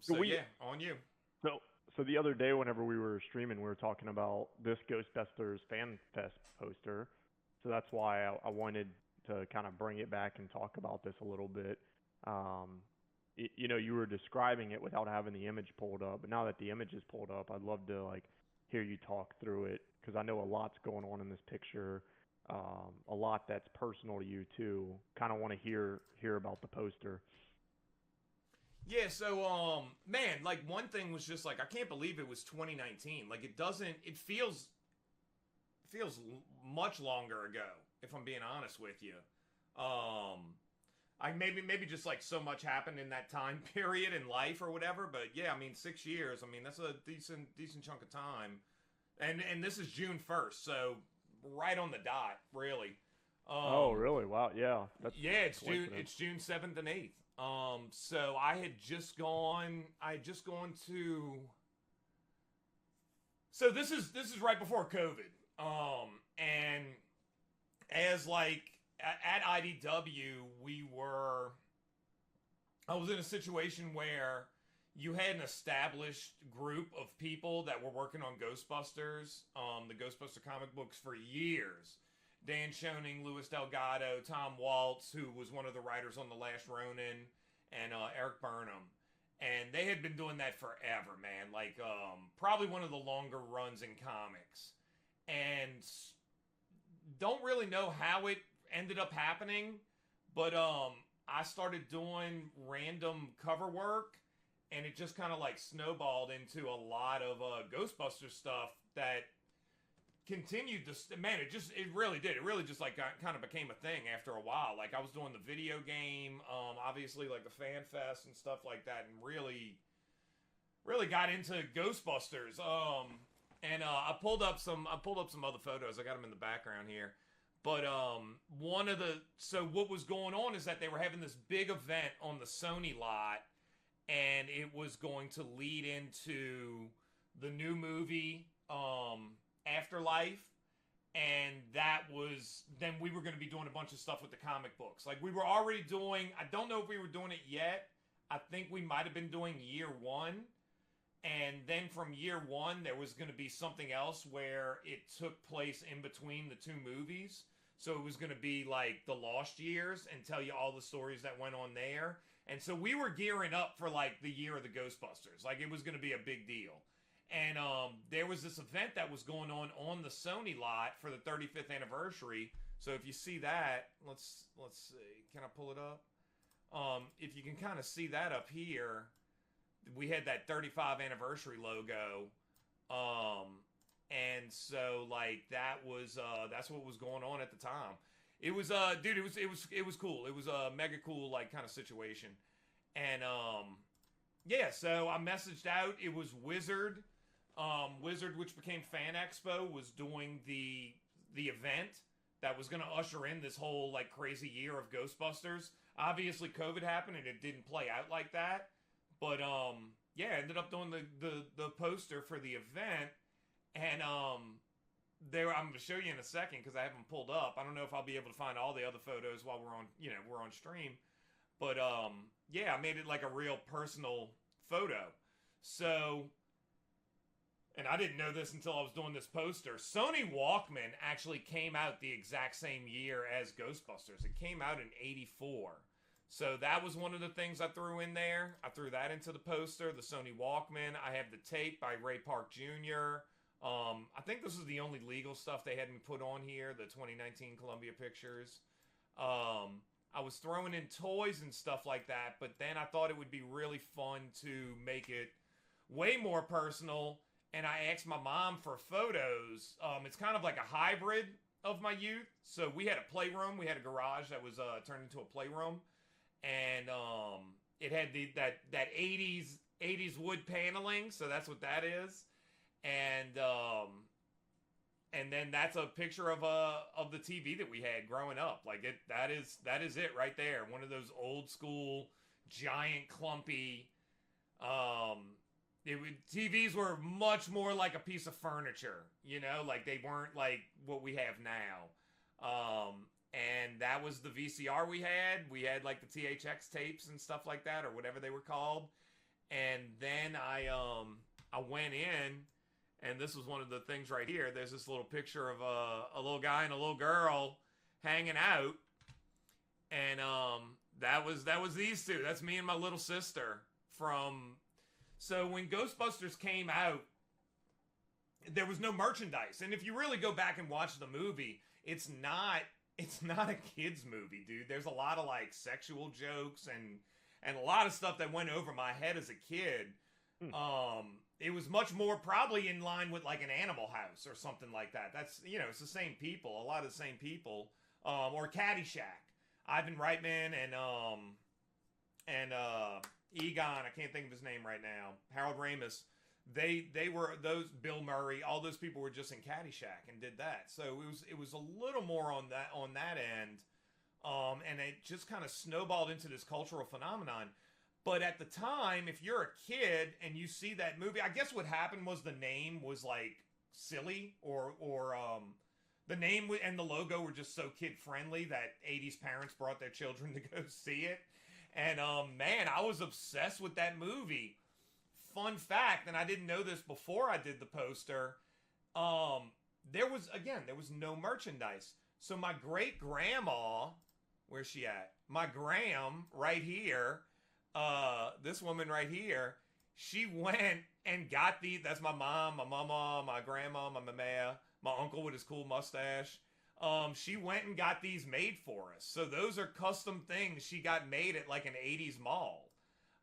So yeah, on you. So, so the other day, whenever we were streaming, we were talking about this Ghostbusters Fan Fest poster. So that's why I wanted to kind of bring it back and talk about this a little bit. Um, you were describing it without having the image pulled up, but now that the image is pulled up, I'd love to like hear you talk through it because I know a lot's going on in this picture. A lot that's personal to you too. Kind of want to hear about the poster. Yeah, so man, like one thing was just like I can't believe it was 2019. Like it feels much longer ago if I'm being honest with you. Um I maybe just like so much happened in that time period in life or whatever, but yeah, I mean 6 years. I mean, that's a decent chunk of time. And this is June 1st, so right on the dot, really. Oh, Um really? Wow. Yeah, that's Yeah, coincidence. It's June 7th and 8th. So I had just gone to so this is right before COVID. And as like at IDW, I was in a situation where you had an established group of people that were working on Ghostbusters, the Ghostbuster comic books for years. Dan Schoening, Louis Delgado, Tom Waltz, who was one of the writers on The Last Ronin, and Eric Burnham. And they had been doing that forever, man. Like, probably one of the longer runs in comics. And don't really know how it ended up happening, but I started doing random cover work, and it just kind of like snowballed into a lot of Ghostbusters stuff that continued to man it really did, it really just like kind of became a thing after a while. Like I was doing the video game, obviously like the fan fest and stuff like that, and really got into Ghostbusters. And I pulled up some other photos. I got them in the background here. But one of the so what was going on is that they were having this big event on the Sony lot, and it was going to lead into the new movie Afterlife, and that was then we were going to be doing a bunch of stuff with the comic books. Like we were already doing, I don't know if we were doing it yet. I think we might have been doing year one, and then from year one there was going to be something else where it took place in between the two movies. So it was going to be like the Lost Years and tell you all the stories that went on there. And so we were gearing up for like the year of the Ghostbusters. Like it was going to be a big deal. And there was this event that was going on the Sony lot for the 35th anniversary. So if you see that, let's see, can I pull it up? If you can kind of see that up here, we had that 35 anniversary logo. And so like that's what was going on at the time. It was dude, it was cool. It was a mega cool like kind of situation. And yeah, so I messaged out. It was Wizard. Wizard, which became Fan Expo, was doing the event that was going to usher in this whole like crazy year of Ghostbusters. Obviously, COVID happened and it didn't play out like that. But yeah, ended up doing the poster for the event, and I'm gonna show you in a second because I have them pulled up. I don't know if I'll be able to find all the other photos while we're on stream, but yeah, I made it like a real personal photo. So, and I didn't know this until I was doing this poster. Sony Walkman actually came out the exact same year as Ghostbusters. It came out in '84. So that was one of the things I threw in there. I threw that into the poster, the Sony Walkman. I have the tape by Ray Park Jr. I think this is the only legal stuff they had me put on here, the 2019 Columbia Pictures. I was throwing in toys and stuff like that, but then I thought it would be really fun to make it way more personal, and I asked my mom for photos. It's kind of like a hybrid of my youth. So we had a playroom, we had a garage that was turned into a playroom, and it had that 80s wood paneling, so that's what that is. And then that's a picture of the TV that we had growing up. Like that is it right there. One of those old school giant clumpy TVs were much more like a piece of furniture, like they weren't like what we have now. and that was the VCR we had. We had like the THX tapes and stuff like that, or whatever they were called. And then I went in, and this was one of the things right here. There's this little picture of a little guy and a little girl hanging out, and that was these two. That's me and my little sister from. So when Ghostbusters came out, there was no merchandise, and if you really go back and watch the movie, it's not a kids movie, dude. There's a lot of like sexual jokes and a lot of stuff that went over my head as a kid. It was much more probably in line with like an Animal House or something like that. That's, you know, it's the same people, a lot of the same people. Or Caddyshack. Ivan Reitman and Egon, I can't think of his name right now. Harold Ramis. They were those, Bill Murray, all those people were just in Caddyshack and did that. So it was a little more on that end. And it just kind of snowballed into this cultural phenomenon. But at the time, if you're a kid and you see that movie, I guess what happened was the name was like silly, or the name and the logo were just so kid friendly that 80s parents brought their children to go see it. And man, I was obsessed with that movie. Fun fact, and I didn't know this before I did the poster, there was no merchandise. So my great grandma, where's she at? My gram right here, this woman right here, she went and got that's my mom, my mama, my grandma, my mama, my uncle with his cool mustache. She went and got these made for us. So those are custom things she got made at like an 80s mall.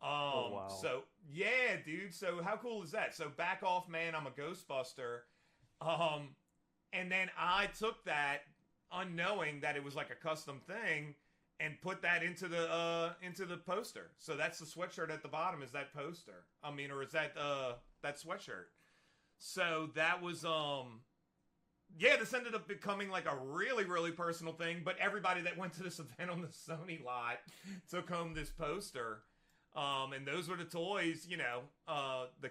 Oh, wow. So yeah, dude. So how cool is that? So back off, man. I'm a Ghostbuster. And then I took that unknowing that it was like a custom thing and put that into the poster. So that's the sweatshirt at the bottom is that poster. I mean, or is that sweatshirt? So that was, yeah, this ended up becoming like a really, really personal thing, but everybody that went to this event on the Sony lot took home this poster. And those were the toys, you know, the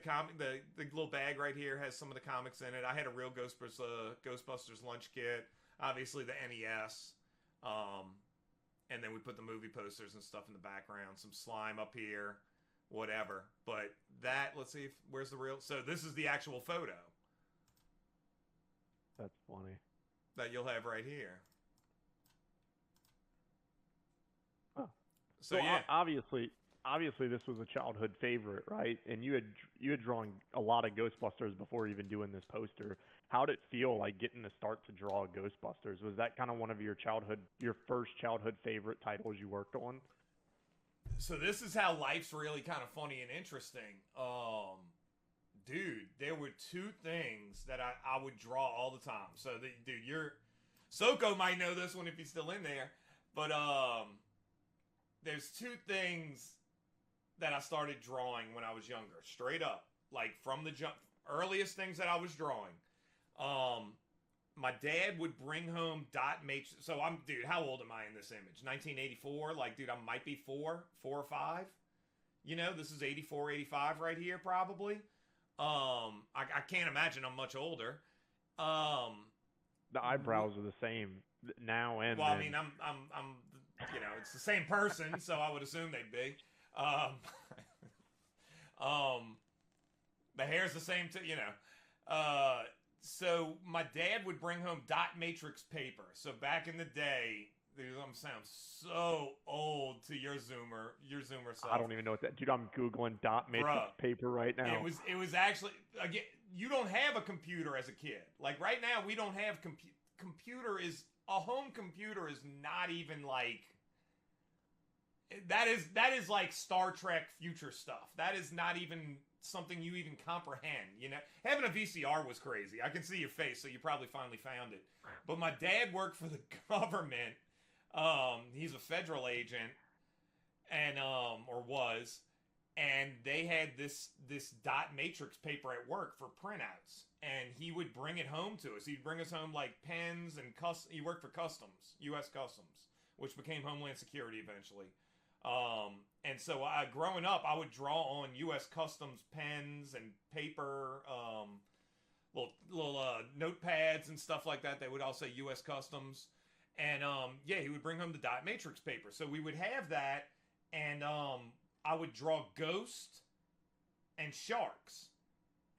little bag right here has some of the comics in it. I had a real Ghostbusters lunch kit, obviously the NES, and then we put the movie posters and stuff in the background, some slime up here, whatever. But that, let's see, where's the real, so this is the actual photo. That's funny. That you'll have right here. Oh. So yeah. Obviously this was a childhood favorite, right? And you had drawn a lot of Ghostbusters before even doing this poster. How did it feel like getting to start to draw Ghostbusters? Was that kind of one of your first childhood favorite titles you worked on? So this is how life's really kind of funny and interesting. Dude, there were two things that I would draw all the time. So dude, Soko might know this one if he's still in there, but there's two things that I started drawing when I was younger, straight up, like from the earliest things that I was drawing. My dad would bring home dot matrix. So dude, how old am I in this image? 1984. Like, dude, I might be four or five. You know, this is 84, 85 right here, probably. I can't imagine I'm much older. The eyebrows are the same now and well, then. I mean, I'm you know, it's the same person, so I would assume they'd be. The hair's the same too, you know. So my dad would bring home dot matrix paper. So back in the day, dude, I'm sound so old to your Zoomer stuff. I don't even know what that. Dude, I'm googling dot matrix paper right now. It was actually, again, you don't have a computer as a kid. Like right now, we don't have a home computer is not even like. That is like Star Trek future stuff. That is not even something you even comprehend, you know? Having a VCR was crazy. I can see your face, so you probably finally found it. But my dad worked for the government. He's a federal agent, and or was, and they had this dot matrix paper at work for printouts, and he would bring it home to us. He'd bring us home like pens and he worked for Customs, U.S. Customs, which became Homeland Security eventually. And so growing up, I would draw on U.S. Customs pens and paper, little notepads and stuff like that. They would all say U.S. Customs. And yeah, he would bring home the dot matrix paper. So we would have that, and I would draw ghosts and sharks.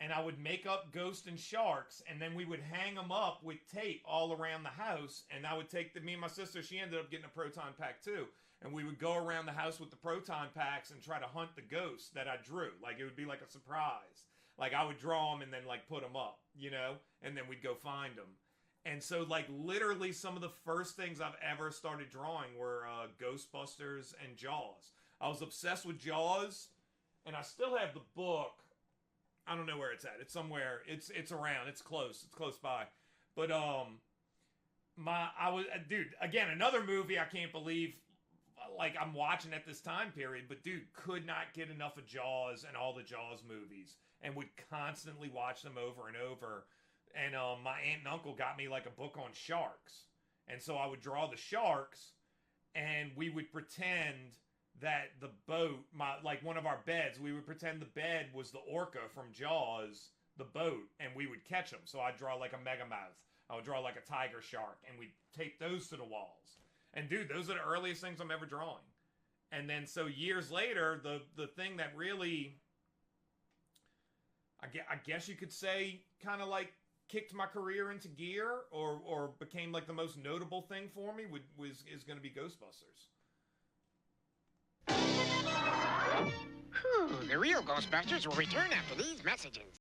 And I would make up ghosts and sharks, and then we would hang them up with tape all around the house. And I would take me and my sister, she ended up getting a proton pack too. And we would go around the house with the proton packs and try to hunt the ghosts that I drew. Like, it would be like a surprise. Like, I would draw them and then, like, put them up, you know? And then we'd go find them. And so, like, literally some of the first things I've ever started drawing were Ghostbusters and Jaws. I was obsessed with Jaws, and I still have the book. I don't know where it's at. It's somewhere. It's around. It's close. It's close by. But dude, again, another movie I can't believe, like, I'm watching at this time period, but dude, could not get enough of Jaws and all the Jaws movies, and would constantly watch them over and over. And my aunt and uncle got me like a book on sharks, and so I would draw the sharks, and we would pretend that the boat, one of our beds, we would pretend the bed was the orca from Jaws, the boat, and we would catch them. So I'd draw like a megamouth. I would draw like a tiger shark, and we'd tape those to the walls. And dude, those are the earliest things I'm ever drawing. And then so years later, the thing that really, I guess you could say, kind of like kicked my career into gear, or became like the most notable thing for me is going to be Ghostbusters. The real Ghostbusters will return after these messages.